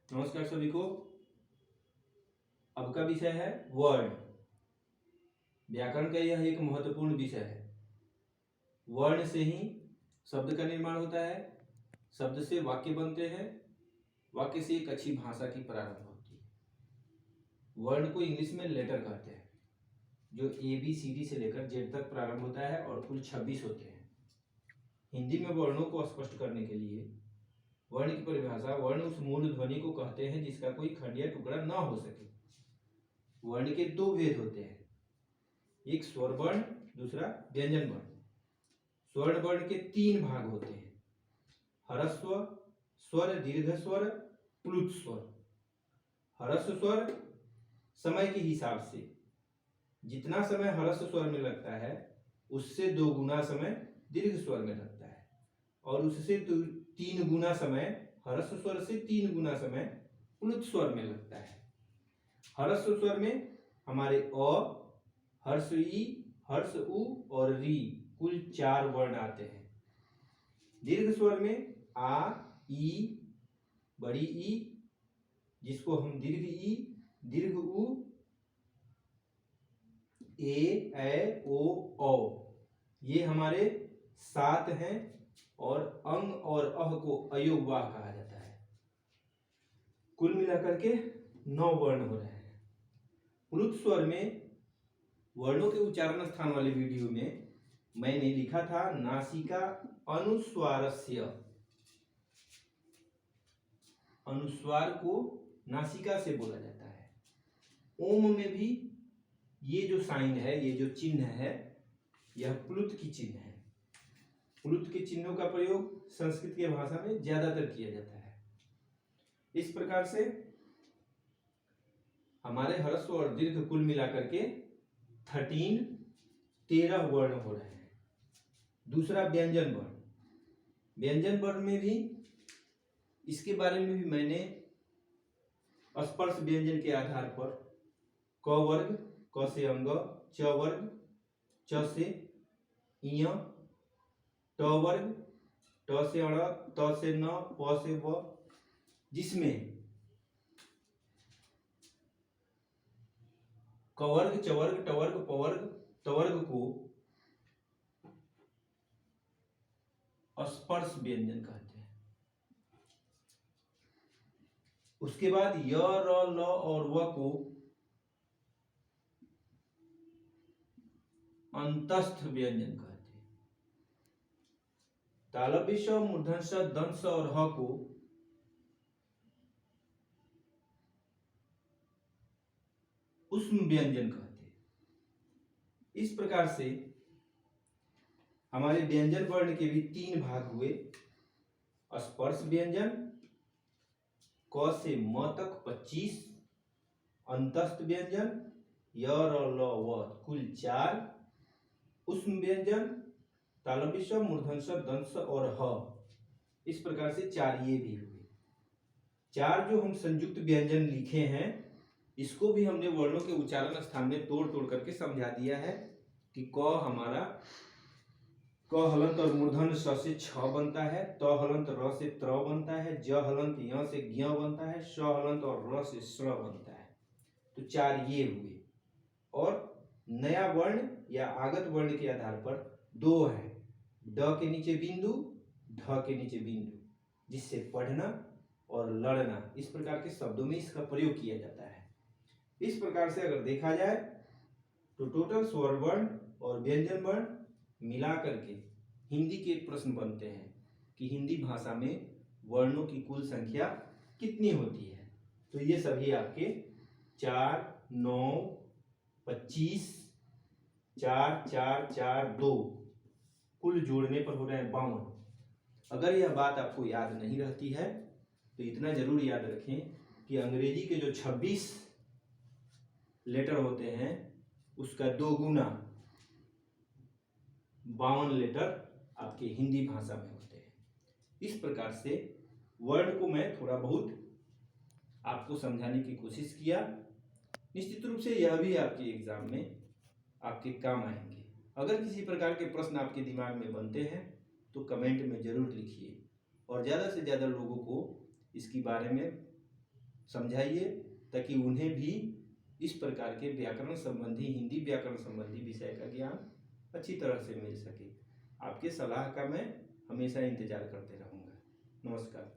नमस्कार सभी को। अब का विषय है वर्ण। व्याकरण का यह एक महत्वपूर्ण विषय है। वर्ण से ही शब्द का निर्माण होता है, शब्द से वाक्य बनते हैं, वाक्य से एक अच्छी भाषा की प्रारंभ होती है। वर्ण को इंग्लिश में लेटर कहते हैं, जो ABCD से लेकर Z तक प्रारंभ होता है और कुल 26 होते हैं। हिंदी में वर्णों को स्पष्ट करने के लिए वर्ण की परिभाषा: वर्ण उस मूल ध्वनि को कहते हैं जिसका कोई खंड या टुकड़ा न हो सके। वर्ण के दो भेद होते हैं, एक स्वर वर्ण, दूसरा व्यंजन वर्ण। स्वर्ण वर्ण के 3 भाग होते हैं: ह्रस्व स्वर, दीर्घ स्वर, प्लुत स्वर। ह्रस्व स्वर समय के हिसाब से जितना समय ह्रस्व स्वर में लगता है उससे 2 गुना समय दीर्घ स्वर में लगता है, और उससे 3 गुना समय ह्रस्व स्वर से 3 गुना समय प्लुत स्वर में लगता है। ह्रस्व स्वर में हमारे अ, हर्ष ई, हर्ष उ और री कुल 4 वर्ण आते हैं। दीर्घ स्वर में आ, ई, बड़ी ई, जिसको हम दीर्घ ई, दीर्घ उ, ए, ओ, औ, ये हमारे 7 हैं, और अंग और अह को अयोगवाह कहा जाता है। कुल मिलाकर के 9 वर्ण हो रहे हैं। प्लुत स्वर में वर्णों के उच्चारण स्थान वाले वीडियो में मैंने लिखा था नासिका अनुस्वारस्य। अनुस्वार को नासिका से बोला जाता है। ओम में भी ये जो साइन है, ये जो चिन्ह है, यह प्लुत की चिन्ह है। प्लुत के चिन्हों का प्रयोग संस्कृत की भाषा में ज्यादातर किया जाता है। इस प्रकार से हमारे ह्रस्व और दीर्घ कुल मिलाकर के 13 वर्ण हो रहे हैं। दूसरा व्यंजन वर्ण। व्यंजन वर्ण में भी इसके बारे में भी मैंने स्पर्श व्यंजन के आधार पर क वर्ग, क से अंग, च वर्ग, च से इय, ट वर्ग, ट से अण, त से न, प से व, जिसमें क वर्ग, च वर्ग, ट वर्ग, प वर्ग, त वर्ग को स्पर्श व्यंजन कहते हैं। उसके बाद य, र, ल और व को अंतस्थ व्यंजन कहते हैं। तालव्य स, मूर्धन्य स, दंत स और ह को ऊष्म व्यंजन कहते हैं। इस प्रकार से हमारे व्यंजन वर्ण के भी 3 भाग हुए: स्पर्श व्यंजन क से म तक 25, अंतस्थ व्यंजन य, र, ल, व कुल 4, ऊष्म व्यंजन तालव्य स, मूर्धन्य स, दंत स और ह, इस प्रकार से 4 ये भी हुए। 4 जो हम संयुक्त व्यंजन लिखे हैं, इसको भी हमने वर्णों के उच्चारण स्थान में तोड़ तोड़ करके समझा दिया है कि क हमारा क हलंत और मूर्धन्य स से छ बनता है, त हलंत र से त्र बनता है, ज हलंत य से ज्ञ बनता है, श हलंत और र से श्र बनता है। तो 4 ये हुए। और नया वर्ण या आगत वर्ण के आधार पर 2 है: ड के नीचे बिंदु, ढ के नीचे बिंदु, जिससे पढ़ना और लड़ना, इस प्रकार के शब्दों में इसका प्रयोग किया जाता है। इस प्रकार से अगर देखा जाए तो टोटल स्वर वर्ण और व्यंजन वर्ण मिला करके हिंदी के प्रश्न बनते हैं कि हिंदी भाषा में वर्णों की कुल संख्या कितनी होती है। तो ये सभी आपके 4, 9, 25, 4, 4, 4, 2 कुल जोड़ने पर हो रहे हैं 52। अगर यह बात आपको याद नहीं रहती है तो इतना जरूर याद रखें कि अंग्रेजी के जो 26 लेटर होते हैं उसका 2 गुना 52 लेटर आपके हिंदी भाषा में होते हैं। इस प्रकार से वर्ण को मैं थोड़ा बहुत आपको समझाने की कोशिश किया। निश्चित रूप से यह भी आपके एग्जाम में आपके काम आएंगे। अगर किसी प्रकार के प्रश्न आपके दिमाग में बनते हैं तो कमेंट में जरूर लिखिए, और ज़्यादा से ज़्यादा लोगों को इसके बारे में समझाइए, ताकि उन्हें भी इस प्रकार के व्याकरण संबंधी, हिंदी व्याकरण संबंधी विषय का ज्ञान अच्छी तरह से मिल सके। आपके सलाह का मैं हमेशा इंतजार करते रहूँगा। नमस्कार।